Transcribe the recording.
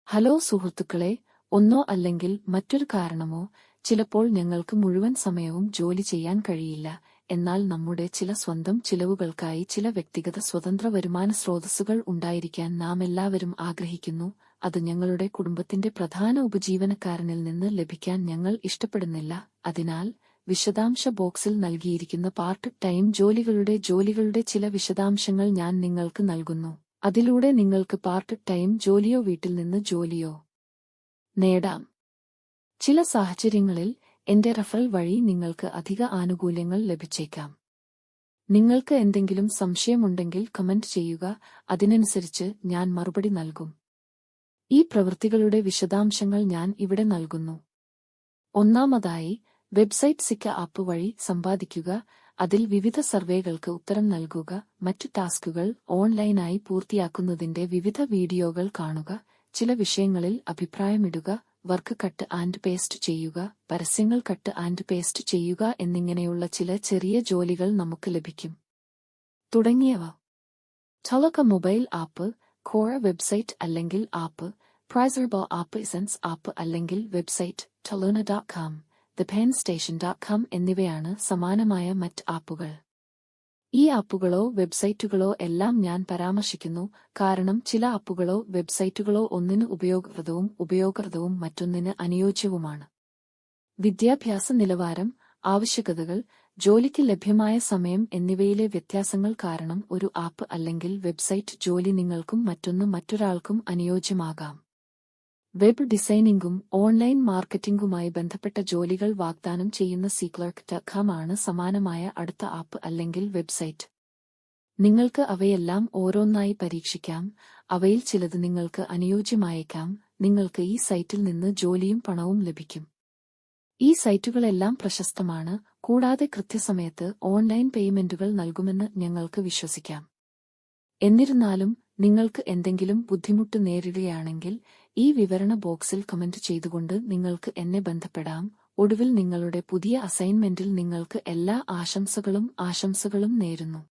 Hello സുഹൃത്തുക്കളെ, ഒന്നോ അല്ലെങ്കിൽ മറ്റൊരു കാരണമോ ചിലപ്പോൾ ഞങ്ങൾക്ക് മുഴുവൻ സമയവും ജോലി ചെയ്യാൻ കഴിയില്ല. എന്നാൽ നമ്മുടെ ചില സ്വന്തം ചിലവുകൾക്കായി ചില വ്യക്തിഗത സ്വതന്ത്ര വരുമാന സ്രോതസ്സുകൾ ഉണ്ടായിരിക്കാൻ നാമെല്ലാവരും ആഗ്രഹിക്കുന്നു. അത് ഞങ്ങളുടെ കുടുംബത്തിന്റെ പ്രധാന ഉപജീവനക്കാരനിൽ നിന്ന് ലഭിക്കാൻ ഞങ്ങൾ ഇഷ്ടപ്പെടുന്നില്ല. അതിനാൽ വിശദാംശ ബോക്സിൽ നൽകിയിരിക്കുന്ന പാർട്ട് ടൈം ജോലികളുടെ ചില വിശദാംശങ്ങൾ ഞാൻ നിങ്ങൾക്ക് നൽകുന്നു. അതിലൂടെ നിങ്ങൾക്ക് പാർട്ട് ടൈം ജോലിയോ വീട്ടിൽ നിന്ന് ജോലിയോ നേടാം. ചില സാഹചര്യങ്ങളിൽ എന്റെ റഫറൽ വഴി നിങ്ങൾക്ക് അധിക ആനുകൂല്യങ്ങൾ ലഭിച്ചേക്കാം. നിങ്ങൾക്ക് എന്തെങ്കിലും സംശയമുണ്ടെങ്കിൽ കമന്റ് ചെയ്യുക, അതിനനുസരിച്ച് ഞാൻ മറുപടി നൽകും. ഈ പ്രവൃത്തികളുടെ വിശദാംശങ്ങൾ ഞാൻ ഇവിടെ നൽകുന്നു. ഒന്നാമതായി, വെബ്സൈറ്റ് സിക്ക ആപ്പ് വഴി സമ്പാദിക്കുക. അതിൽ വിവിധ സർവേകൾക്ക് ഉത്തരം നൽകുക, മറ്റു ടാസ്കുകൾ ഓൺലൈനായി പൂർത്തിയാക്കുന്നതിന്റെ വിവിധ വീഡിയോകൾ കാണുക, ചില വിഷയങ്ങളിൽ അഭിപ്രായമിടുക, വർക്ക് കട്ട് ആൻഡ് പേസ്റ്റ് ചെയ്യുക, പരസ്യങ്ങൾ കട്ട് ആൻഡ് പേസ്റ്റ് ചെയ്യുക എന്നിങ്ങനെയുള്ള ചില ചെറിയ ജോലികൾ നമുക്ക് ലഭിക്കും. തുടങ്ങിയവ. ടൊലക മൊബൈൽ ആപ്പ്, കോറ വെബ്സൈറ്റ് അല്ലെങ്കിൽ ആപ്പ്, പ്രൈസർബോ ആപ്പ്, ഇസൻസ് ആപ്പ് അല്ലെങ്കിൽ വെബ്സൈറ്റ്, ടൊലോന.com, thepenStation.com എന്നിവയാണ് സമാനമായ മറ്റ് ആപ്പുകൾ. ഈ ആപ്പുകളോ വെബ്സൈറ്റുകളോ എല്ലാം ഞാൻ പരാമർശിക്കുന്നു കാരണം ചില ആപ്പുകളോ വെബ്സൈറ്റുകളോ ഒന്നിന് ഉപയോഗപ്രദവും മറ്റൊന്നിന് അനുയോജ്യവുമാണ്. വിദ്യാഭ്യാസ നിലവാരം, ആവശ്യകതകൾ, ജോലിക്ക് ലഭ്യമായ സമയം എന്നിവയിലെ വ്യത്യാസങ്ങൾ കാരണം ഒരു ആപ്പ് അല്ലെങ്കിൽ വെബ്സൈറ്റ് ജോലി നിങ്ങൾക്കും മറ്റൊരാൾക്കും അനുയോജ്യമാകാം. വെബ് ഡിസൈനിംഗും ഓൺലൈൻ മാർക്കറ്റിംഗുമായി ബന്ധപ്പെട്ട ജോലികൾ വാഗ്ദാനം ചെയ്യുന്ന Seeklerk.com ആണ് സമാനമായ അടുത്ത ആപ്പ് അല്ലെങ്കിൽ വെബ്സൈറ്റ്. നിങ്ങൾക്ക് അവയെല്ലാം ഓരോന്നായി പരീക്ഷിക്കാം. അവയിൽ ചിലത് നിങ്ങൾക്ക് അനുയോജ്യമായേക്കാം. നിങ്ങൾക്ക് ഈ സൈറ്റിൽ നിന്ന് ജോലിയും പണവും ലഭിക്കും. ഈ സൈറ്റുകളെല്ലാം പ്രശസ്തമാണ്, കൂടാതെ കൃത്യസമയത്ത് ഓൺലൈൻ പേയ്മെന്റുകൾ നൽകുമെന്ന് ഞങ്ങൾക്ക് വിശ്വസിക്കാം. എന്നിരുന്നാലും നിങ്ങൾക്ക് എന്തെങ്കിലും ബുദ്ധിമുട്ട് നേരിടുകയാണെങ്കിൽ ഈ വിവരണ ബോക്സിൽ കമന്റ് ചെയ്തുകൊണ്ട് നിങ്ങൾക്ക് എന്നെ ബന്ധപ്പെടാം. ഒടുവിൽ നിങ്ങളുടെ പുതിയ അസൈൻമെന്റിൽ നിങ്ങൾക്ക് എല്ലാ ആശംസകളും നേരുന്നു.